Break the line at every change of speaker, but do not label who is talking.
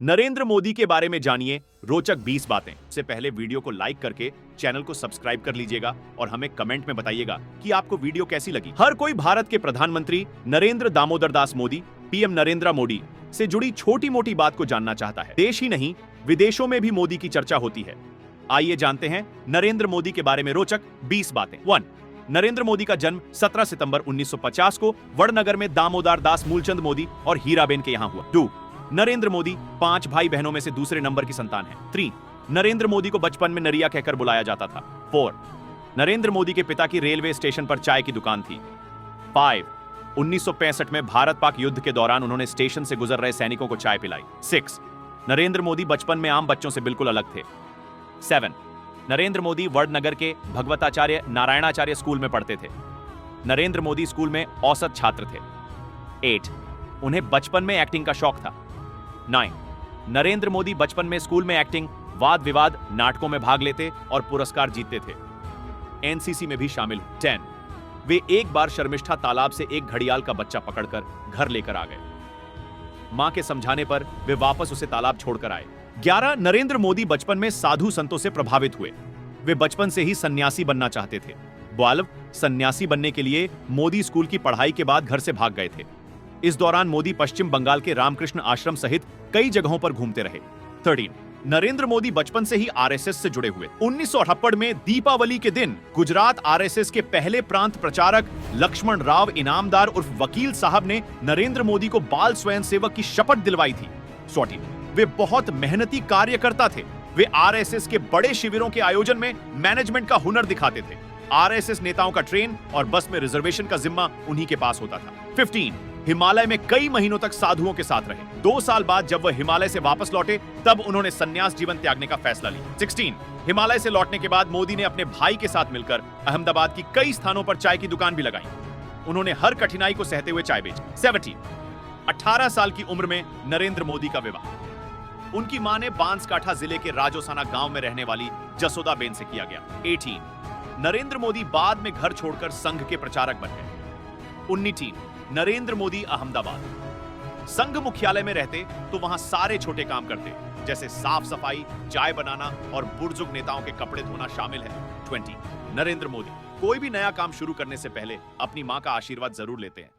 नरेंद्र मोदी के बारे में जानिए रोचक 20 बातें। इससे पहले वीडियो को लाइक करके चैनल को सब्सक्राइब कर लीजिएगा और हमें कमेंट में बताइएगा कि आपको वीडियो कैसी लगी। हर कोई भारत के प्रधानमंत्री नरेंद्र दामोदर दास मोदी पीएम नरेंद्र मोदी से जुड़ी छोटी मोटी बात को जानना चाहता है। देश ही नहीं विदेशों में भी मोदी की चर्चा होती है। आइए जानते हैं नरेंद्र मोदी के बारे में रोचक 20 बातें। 1. नरेंद्र मोदी का जन्म 17 सितंबर 1950 को वडनगर में दामोदर दास मूलचंद मोदी और हीराबेन के यहां हुआ। 2. नरेंद्र मोदी 5 भाई बहनों में से दूसरे नंबर की संतान है। 3. नरेंद्र मोदी को बचपन में नरिया कहकर बुलाया जाता था। 4. नरेंद्र मोदी के पिता की रेलवे स्टेशन पर चाय की दुकान थी। 5. 1965 में भारत पाक युद्ध के दौरान उन्होंने स्टेशन से गुजर रहे सैनिकों को चाय पिलाई। 6. नरेंद्र मोदी बचपन में आम बच्चों से बिल्कुल अलग थे। 7. नरेंद्र मोदी वडनगर के भगवताचार्य नारायणाचार्य स्कूल में पढ़ते थे। नरेंद्र मोदी स्कूल में औसत छात्र थे। 8. उन्हें बचपन में एक्टिंग का शौक था। 9. नरेंद्र मोदी बचपन में स्कूल में एक्टिंग, वाद विवाद, नाटकों में भाग लेते और पुरस्कार जीतते थे। एनसीसी में भी शामिल। 10. वे एक बार शर्मिष्ठा तालाब से एक घड़ियाल का बच्चा पकड़कर घर लेकर आ गए। मां के समझाने पर वे वापस उसे तालाब छोड़कर आए। 11. नरेंद्र मोदी बचपन में साधु संतों से प्रभावित हुए। वे बचपन से ही सन्यासी बनना चाहते थे। 12. सन्यासी बनने के लिए मोदी स्कूल की पढ़ाई के बाद घर से भाग गए थे। इस दौरान मोदी पश्चिम बंगाल के रामकृष्ण आश्रम सहित कई जगहों पर घूमते रहे। 13. नरेंद्र मोदी बचपन से ही आरएसएस से जुड़े हुए। 1978 में दीपावली के दिन गुजरात आरएसएस के पहले प्रांत प्रचारक लक्ष्मण राव इनामदार उर्फ वकील साहब ने नरेंद्र मोदी को बाल स्वयंसेवक की शपथ दिलवाई थी। 14. वे बहुत मेहनती कार्यकर्ता थे। वे आरएसएस के बड़े शिविरों के आयोजन में मैनेजमेंट का हुनर दिखाते थे। आरएसएस नेताओं का ट्रेन और बस में रिजर्वेशन का जिम्मा उन्हीं के पास होता था। 15. हिमालय में कई महीनों तक साधुओं के साथ रहे। 2 साल बाद जब वह हिमालय से वापस लौटे तब उन्होंने संन्यास जीवन त्यागने का फैसला लिया। 16. हिमालय से लौटने के बाद मोदी ने अपने भाई के साथ मिलकर अहमदाबाद की कई स्थानों पर चाय की दुकान भी लगाई। उन्होंने हर कठिनाई को सहते हुए चाय बेची। 17. 18 साल की उम्र में नरेंद्र मोदी का विवाह उनकी मां ने बांसकाठा जिले के राजोसाना गांव में रहने वाली जसोदा बेन से किया गया। 18. नरेंद्र मोदी बाद में घर छोड़कर संघ के प्रचारक बन गए। 19. नरेंद्र मोदी अहमदाबाद संघ मुख्यालय में रहते तो वहां सारे छोटे काम करते, जैसे साफ सफाई, चाय बनाना और बुजुर्ग नेताओं के कपड़े धोना शामिल है। 20. नरेंद्र मोदी कोई भी नया काम शुरू करने से पहले अपनी मां का आशीर्वाद जरूर लेते हैं।